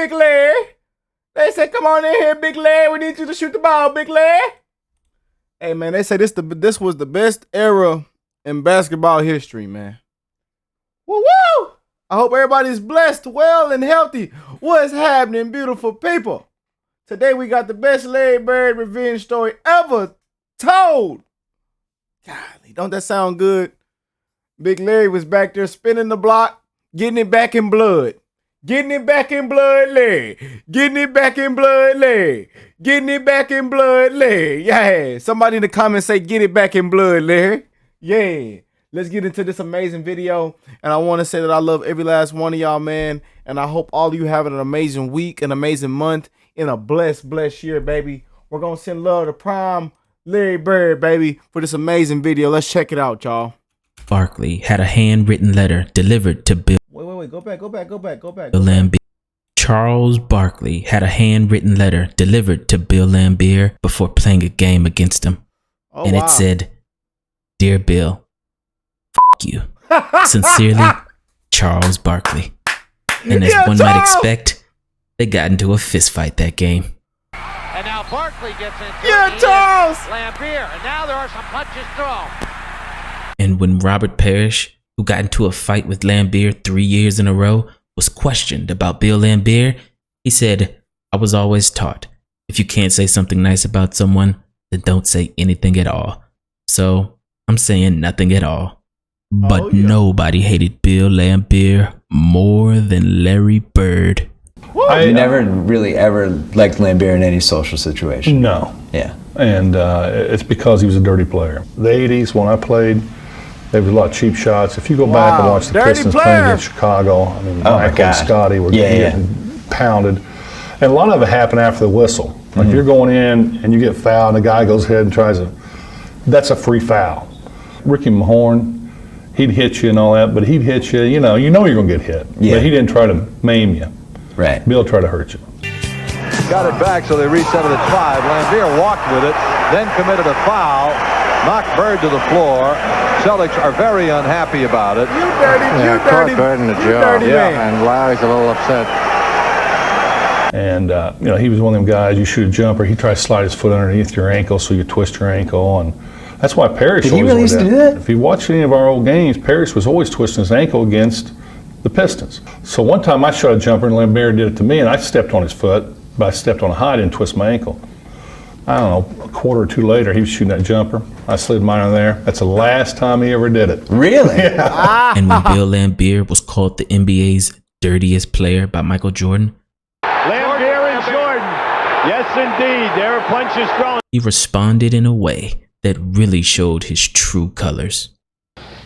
Big Larry. They said, come on in here, Big Larry. We need you to shoot the ball, Big Larry. Hey, man, they say this was the best era in basketball history, man. Woo-woo! I hope everybody's blessed, well, and healthy. What's happening, beautiful people? Today we got the best Larry Bird revenge story ever told. Golly, don't that sound good? Big Larry was back there spinning the block, getting it back in blood. Getting it back in blood, Larry. Getting it back in blood, Larry. Getting it back in blood, Larry. Yeah. Somebody in the comments say, get it back in blood, Larry. Yeah. Let's get into this amazing video. And I want to say that I love every last one of y'all, man. And I hope all of you having an amazing week, an amazing month, and a blessed year, baby. We're going to send love to Prime Larry Bird, baby, for this amazing video. Let's check it out, y'all. Barkley had a handwritten letter delivered to Bill. Wait. Go back. Bill Laimbeer. Charles Barkley had a handwritten letter delivered to Bill Laimbeer before playing a game against him. And wow. It said, "Dear Bill, f*** you. Sincerely, Charles Barkley." And as one might expect, they got into a fist fight that game. And now Barkley gets into Charles! Laimbeer, and now there are some punches thrown. And when Robert Parish, who got into a fight with Laimbeer 3 years in a row, was questioned about Bill Laimbeer, he said, "I was always taught, if you can't say something nice about someone, then don't say anything at all. So I'm saying nothing at all." But nobody hated Bill Laimbeer more than Larry Bird. I never really ever liked Laimbeer in any social situation. No. Yeah. And it's because he was a dirty player. The 80s, when I played, there was a lot of cheap shots. If you go back and watch the Pistons playing against Chicago, I mean, Michael and Scotty were getting pounded. And a lot of it happened after the whistle. Like you're going in and you get fouled and the guy goes ahead and tries to, that's a free foul. Ricky Mahorn, he'd hit you and all that, but he'd hit you, you know you're going to get hit. Yeah. But he didn't try to maim you. Right. Bill tried to hurt you. Got it back, so they reset it at 5. Laimbeer walked with it, then committed a foul, knocked Bird to the floor. Celtics are very unhappy about it. You dirty Bird in the jaw. And Larry's a little upset. And he was one of them guys. You shoot a jumper, he tried to slide his foot underneath your ankle so you twist your ankle, and that's why Parish. Did he really used to do that? If you watch any of our old games, Parish was always twisting his ankle against the Pistons. So one time I shot a jumper and Laimbeer did it to me, and I stepped on his foot, but I stepped on a high and twist my ankle. I don't know, a quarter or two later, he was shooting that jumper. I slid mine on there. That's the last time he ever did it. Really? Yeah. And when Bill Laimbeer was called the NBA's dirtiest player by Michael Jordan, Laimbeer and Jordan. Yes, indeed. There are punches thrown. He responded in a way that really showed his true colors.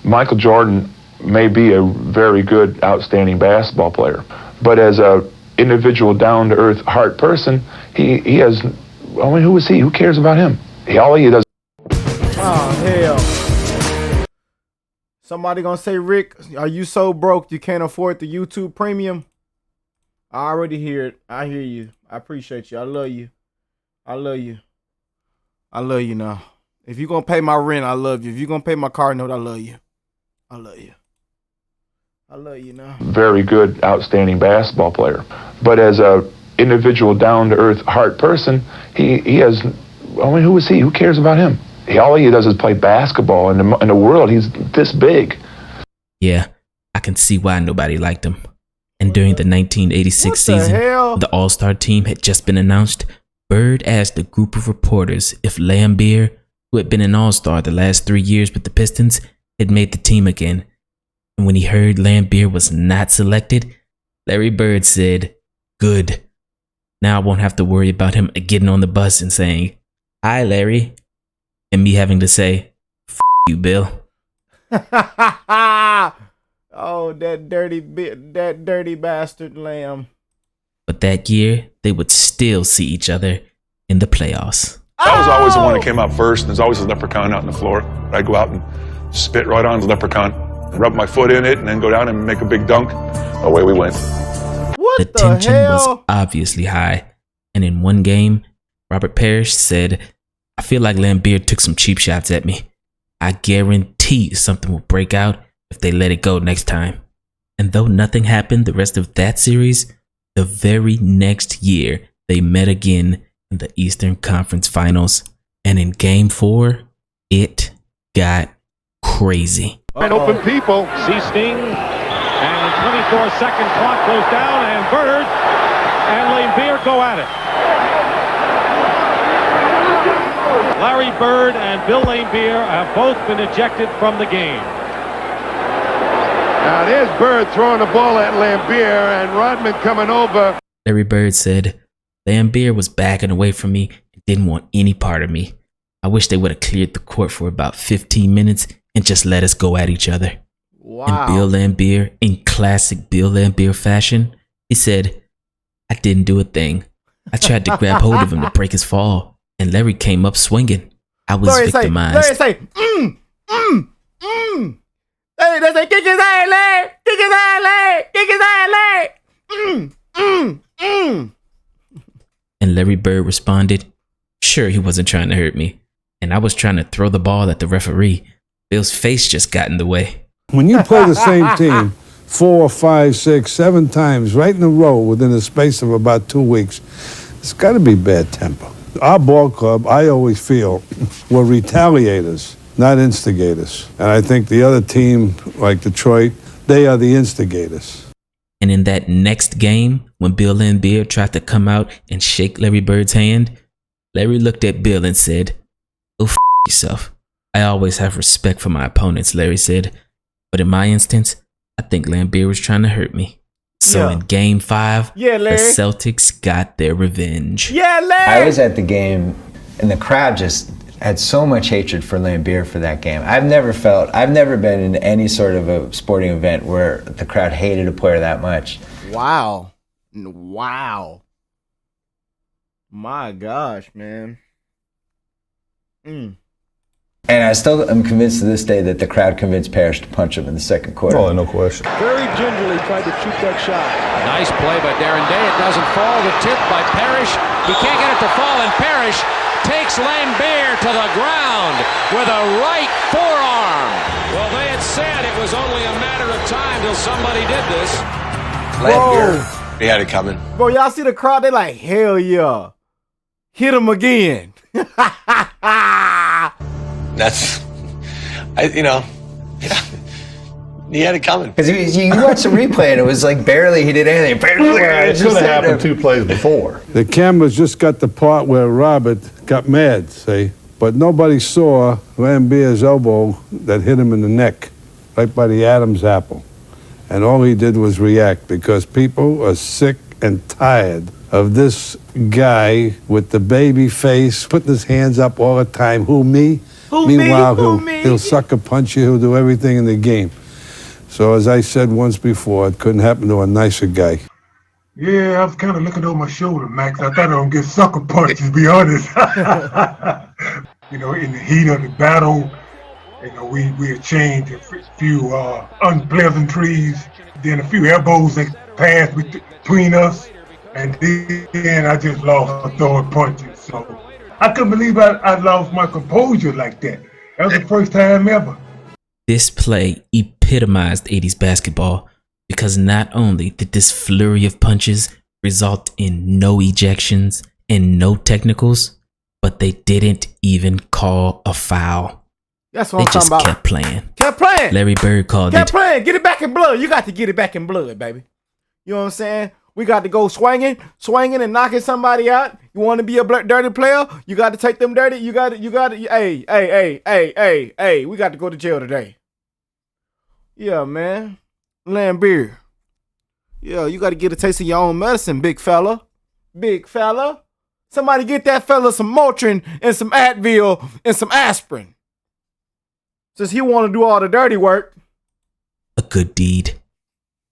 Michael Jordan may be a very good, outstanding basketball player, but as a individual, down-to-earth, heart person, he has. I mean, who is he? Who cares about him? All he does. Oh, hell. Somebody gonna say, Rick, are you so broke you can't afford the YouTube premium? I already hear it. I hear you. I appreciate you. I love you. I love you. I love you now. If you're gonna pay my rent, I love you. If you're gonna pay my car note, I love you. I love you. I love you now. Very good, outstanding basketball player, but as a individual, down-to-earth, heart person, he has. I mean, who is he? Who cares about him? All he does is play basketball. In the world, he's this big. Yeah, I can see why nobody liked him. And during the 1986 season, the All-Star team had just been announced. Bird asked a group of reporters if Laimbeer, who had been an All-Star the last 3 years with the Pistons, had made the team again. And when he heard Laimbeer was not selected, Larry Bird said, "Good. Now I won't have to worry about him getting on the bus and saying, 'Hi, Larry,' and me having to say, 'F you, Bill.'" Oh, that dirty bastard Lamb. But that year, they would still see each other in the playoffs. I was always the one that came out first, and there's always a leprechaun out on the floor. I'd go out and spit right on the leprechaun, rub my foot in it, and then go down and make a big dunk. Away we went. The tension was obviously high, and in one game, Robert Parish said, "I feel like Laimbeer took some cheap shots at me. I guarantee something will break out if they let it go next time." And though nothing happened the rest of that series, The very next year, they met again in the Eastern Conference Finals. And in Game 4, it got crazy. And open people. See Sting. And 24-second clock goes down. And Bird and Laimbeer go at it. Larry Bird and Bill Laimbeer have both been ejected from the game. Now there's Bird throwing the ball at Laimbeer and Rodman coming over. Larry Bird said, Laimbeer was backing away from me and didn't want any part of me. I wish they would have cleared the court for about 15 minutes and just let us go at each other. Wow. And Bill Laimbeer, in classic Bill Laimbeer fashion, he said, I didn't do a thing. I tried to grab hold of him to break his fall, and Larry came up swinging. I was victimized. Larry say, They say, kick his ass, Larry! Kick his ass, Larry! Kick his ass, Larry! And Larry Bird responded, sure, he wasn't trying to hurt me. And I was trying to throw the ball at the referee. Bill's face just got in the way. When you play the same team 4, 5, 6, 7 times right in a row within the space of about 2 weeks, it's got to be bad temper. Our ball club, I always feel, were retaliators, not instigators. And I think the other team, like Detroit, they are the instigators. And in that next game, when Bill Laimbeer tried to come out and shake Larry Bird's hand, Larry looked at Bill and said, "Go f yourself. I always have respect for my opponents," Larry said. But in my instance, I think Laimbeer was trying to hurt me. So in Game 5, the Celtics got their revenge. Yeah, Larry! I was at the game, and the crowd just had so much hatred for Laimbeer for that game. I've never been in any sort of a sporting event where the crowd hated a player that much. Wow. Wow. My gosh, man. And I still am convinced to this day that the crowd convinced Parish to punch him in the second quarter. Oh, no question. Very gingerly tried to shoot that shot. Nice play by Darren Day. It doesn't fall. The tip by Parish. He can't get it to fall, and Parish takes Laimbeer to the ground with a right forearm. Well, they had said it was only a matter of time till somebody did this. Laimbeer. He had it coming. Bro, y'all see the crowd? They like, hell yeah. Hit him again. That's, yeah. He had it coming. Because you watch the replay and it was like barely he did anything. It could have happened 2 plays before. The cameras just got the part where Robert got mad, see? But nobody saw Laimbeer's elbow that hit him in the neck, right by the Adam's apple. And all he did was react because people are sick and tired of this guy with the baby face, putting his hands up all the time. Who, me? Meanwhile, he'll sucker punch you, he'll do everything in the game. So as I said once before, it couldn't happen to a nicer guy. Yeah, I was kind of looking over my shoulder, Max. I thought I was going to get sucker punches, to be honest. In the heat of the battle, we exchanged a few unpleasantries, then a few elbows that passed between us, and then I just lost a throwing punches. So I couldn't believe I lost my composure like that. That was the first time ever. This play epitomized 80s basketball because not only did this flurry of punches result in no ejections and no technicals, but they didn't even call a foul. That's what I'm talking about. They just kept playing. Kept playing. Larry Bird called kept playing. Get it back in blood. You got to get it back in blood, baby. You know what I'm saying? We got to go swinging and knocking somebody out. You want to be a dirty player? You got to take them dirty. You got to, hey, we got to go to jail today. Yeah, man. Laimbeer. Yeah, you got to get a taste of your own medicine, big fella. Big fella. Somebody get that fella some Motrin and some Advil and some aspirin. Since he want to do all the dirty work. A good deed.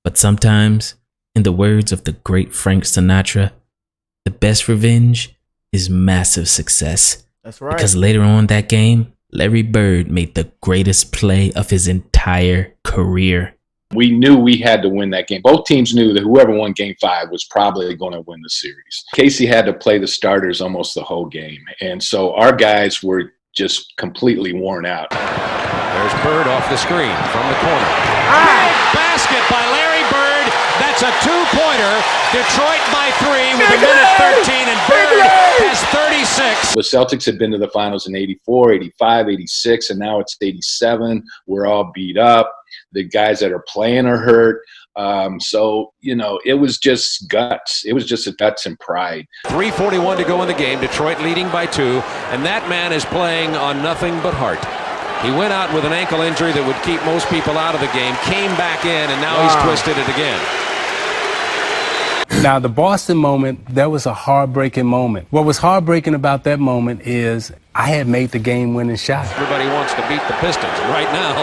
But sometimes, in the words of the great Frank Sinatra, the best revenge is massive success. That's right. Because later on that game, Larry Bird made the greatest play of his entire career. We knew we had to win that game. Both teams knew that whoever won Game 5 was probably going to win the series. Casey had to play the starters almost the whole game. And so our guys were just completely worn out. There's Bird off the screen from the corner. Great basket by Larry Bird that It's a two-pointer. Detroit by 3 with a minute 13, and Bird has 36. The Celtics had been to the finals in 84, 85, 86, and now it's 87. We're all beat up. The guys that are playing are hurt. So, you know, it was just guts. It was just a guts and pride. 3:41 to go in the game. Detroit leading by 2, and that man is playing on nothing but heart. He went out with an ankle injury that would keep most people out of the game, came back in, and now he's twisted it again. Now, the Boston moment, that was a heartbreaking moment. What was heartbreaking about that moment is I had made the game-winning shot. Everybody wants to beat the Pistons. Right now,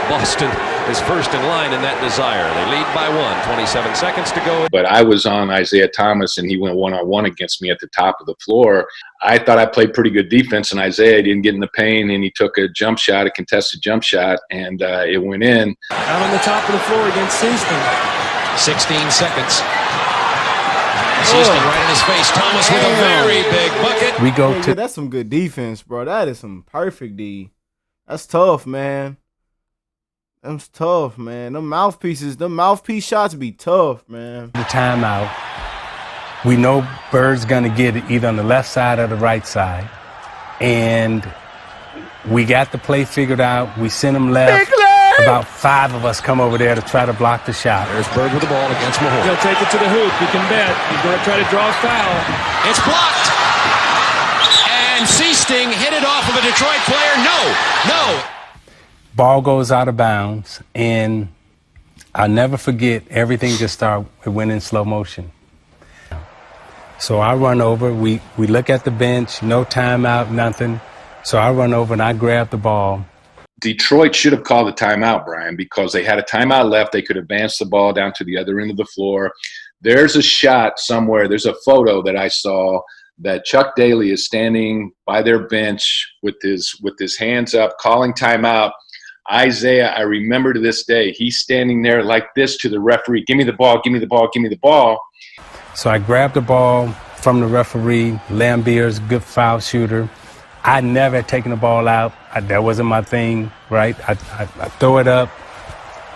Boston is first in line in that desire. They lead by 1, 27 seconds to go. But I was on Isaiah Thomas, and he went one-on-one against me at the top of the floor. I thought I played pretty good defense, and Isaiah didn't get in the paint, and he took a jump shot, a contested jump shot, and it went in. Out on the top of the floor against Houston. 16 seconds. Houston right in his face. Thomas with a very big bucket. We go to. That's some good defense, bro. That is some perfect D. That's tough, man. That's tough, man. Them mouthpiece shots be tough, man. The timeout. We know Bird's gonna get it either on the left side or the right side, and we got the play figured out. We sent him left. About 5 of us come over there to try to block the shot. There's Bird with the ball against Mahone. He'll take it to the hoop. You can bet. He's going to try to draw a foul. It's blocked. And Seasting hit it off of a Detroit player. No. Ball goes out of bounds, and I'll never forget, everything just started, it went in slow motion. So I run over. We look at the bench, no timeout, nothing. So I run over and I grab the ball. Detroit should have called a timeout, Brian, because they had a timeout left. They could advance the ball down to the other end of the floor. There's a shot somewhere. There's a photo that I saw that Chuck Daly is standing by their bench with his hands up, calling timeout. Isaiah, I remember to this day, he's standing there like this to the referee. Give me the ball, give me the ball, give me the ball. So I grabbed the ball from the referee. Laimbeer's a good foul shooter. I never had taken the ball out. That wasn't my thing, right? I throw it up.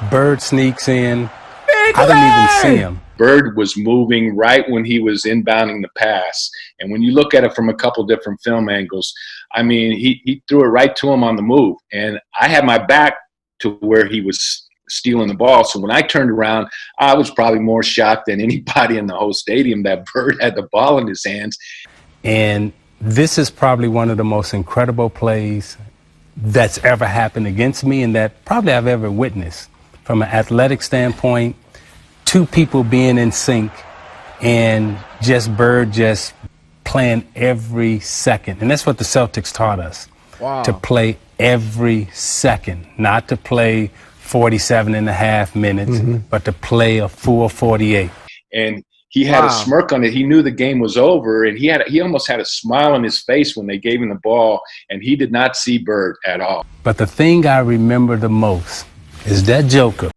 Bird sneaks in. I didn't even see him. Bird was moving right when he was inbounding the pass. And when you look at it from a couple different film angles, I mean, he threw it right to him on the move. And I had my back to where he was stealing the ball. So when I turned around, I was probably more shocked than anybody in the whole stadium that Bird had the ball in his hands. And this is probably one of the most incredible plays that's ever happened against me and that probably I've ever witnessed. From an athletic standpoint, 2 people being in sync and just Bird just playing every second. And that's what the Celtics taught us. Wow. To play every second, not to play 47 and a half minutes, but to play a full 48. And he had a smirk on it. He knew the game was over, and he almost had a smile on his face when they gave him the ball, and he did not see Bird at all. But the thing I remember the most is that Joker.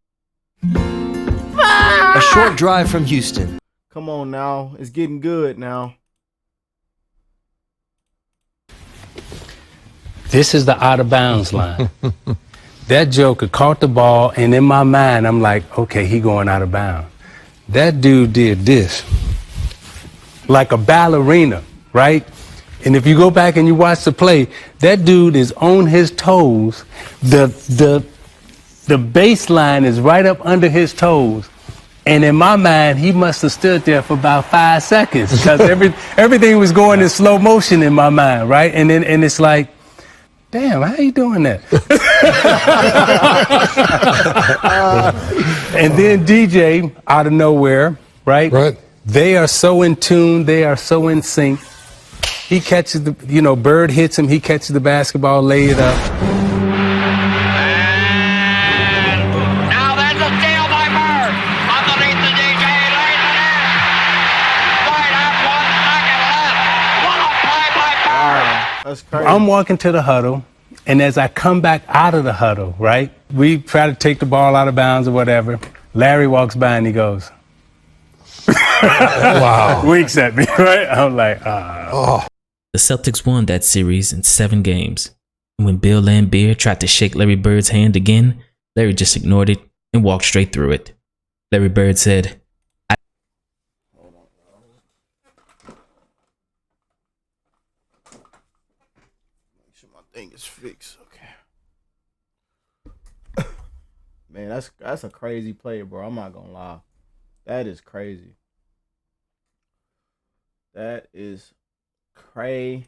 A short drive from Houston. Come on now. It's getting good now. This is the out of bounds line. That Joker caught the ball, and in my mind, I'm like, okay, he going out of bounds. That dude did this, like a ballerina, right? And if you go back and you watch the play, that dude is on his toes. The baseline is right up under his toes. And in my mind, he must have stood there for about 5 seconds because everything was going in slow motion in my mind, right? And it's like, damn, how you doing that? And then DJ, out of nowhere, right? Right. They are so in tune. They are so in sync. He catches Bird hits him. He catches the basketball, lay it up. Now there's a steal by Bird. Underneath the DJ, lays it in. Right at 1 second left. What a play by Bird. That's crazy. I'm walking to the huddle, and as I come back out of the huddle, right, we try to take the ball out of bounds or whatever. Larry walks by and he goes, wow. Winks at me, right? I'm like, ah. The Celtics won that series in 7 games. And when Bill Laimbeer tried to shake Larry Bird's hand again, Larry just ignored it and walked straight through it. Larry Bird said, thing is fixed. Okay. Man, that's a crazy play, bro. I'm not gonna lie. That is crazy. That is crazy.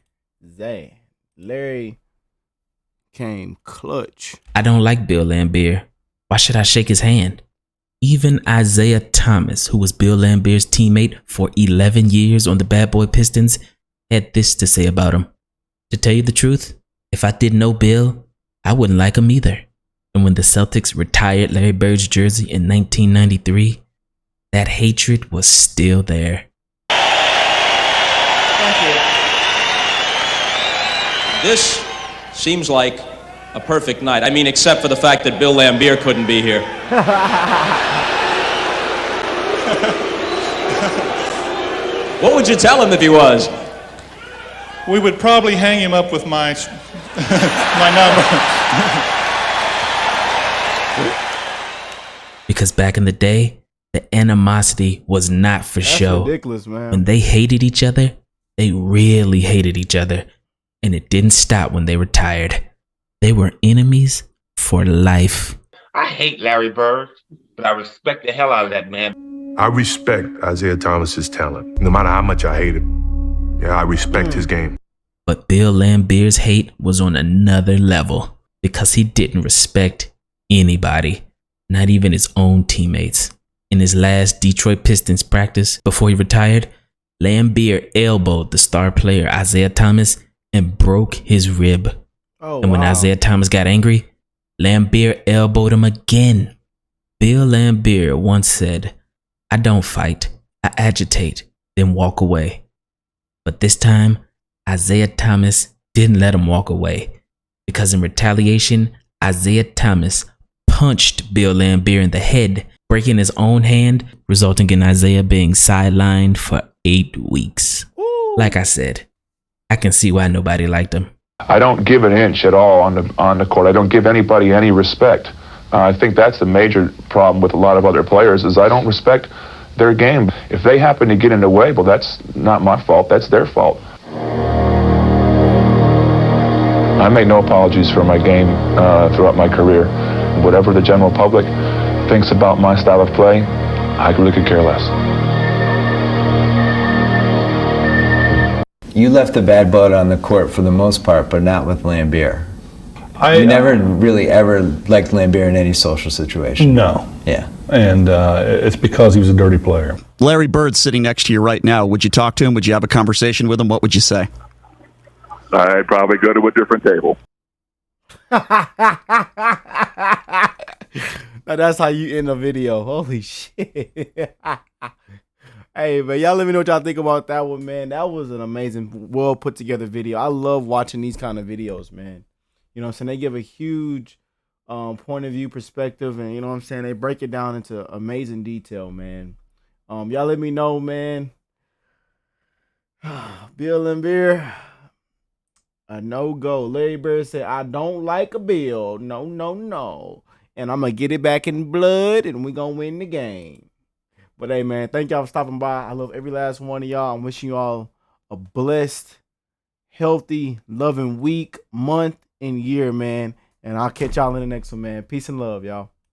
Larry came clutch. I don't like Bill Laimbeer. Why should I shake his hand? Even Isaiah Thomas, who was Bill Laimbeer's teammate for 11 years on the Bad Boy Pistons, had this to say about him. To tell you the truth, if I didn't know Bill, I wouldn't like him either. And when the Celtics retired Larry Bird's jersey in 1993, that hatred was still there. Thank you. This seems like a perfect night. I mean, except for the fact that Bill Laimbeer couldn't be here. What would you tell him if he was? We would probably hang him up with my my number. Because back in the day, the animosity was not for show. Ridiculous, man. When they hated each other, they really hated each other. And it didn't stop when they retired. They were enemies for life. I hate Larry Bird, but I respect the hell out of that man. I respect Isaiah Thomas's talent, no matter how much I hate him. Yeah, I respect his game. But Bill Laimbeer's hate was on another level because he didn't respect anybody, not even his own teammates. In his last Detroit Pistons practice before he retired, Laimbeer elbowed the star player Isaiah Thomas and broke his rib. And when Isaiah Thomas got angry, Laimbeer elbowed him again. Bill Laimbeer once said, "I don't fight, I agitate, then walk away." But this time, Isaiah Thomas didn't let him walk away, because in retaliation, Isaiah Thomas punched Bill Laimbeer in the head, breaking his own hand, resulting in Isaiah being sidelined for 8 weeks. Like I said, I can see why nobody liked him. I don't give an inch at all on the court. I don't give anybody any respect. I think that's the major problem with a lot of other players is I don't respect their game. If they happen to get in the way, well, that's not my fault. That's their fault. I make no apologies for my game throughout my career. Whatever the general public thinks about my style of play, I really could care less. You left the bad blood on the court for the most part, but not with Laimbeer. You never really ever liked Laimbeer in any social situation. No. Yeah. And it's because he was a dirty player. Larry Bird's sitting next to you right now. Would you talk to him? Would you have a conversation with him? What would you say? I'd probably go to a different table. Now that's how you end a video. Holy shit. Hey, man, y'all let me know what y'all think about that one, man. That was an amazing, well put together video. I love watching these kind of videos, man. You know what I'm saying? They give a huge point of view perspective, and you know what I'm saying? They break it down into amazing detail, man. Y'all let me know, man. Bill Laimbeer, a no-go. Larry Bird said, "I don't like a Bill. No, no, no. And I'm going to get it back in blood, and we're going to win the game." But hey, man, thank y'all for stopping by. I love every last one of y'all. I'm wishing you all a blessed, healthy, loving week, month, and year, man. And I'll catch y'all in the next one, man. Peace and love, y'all.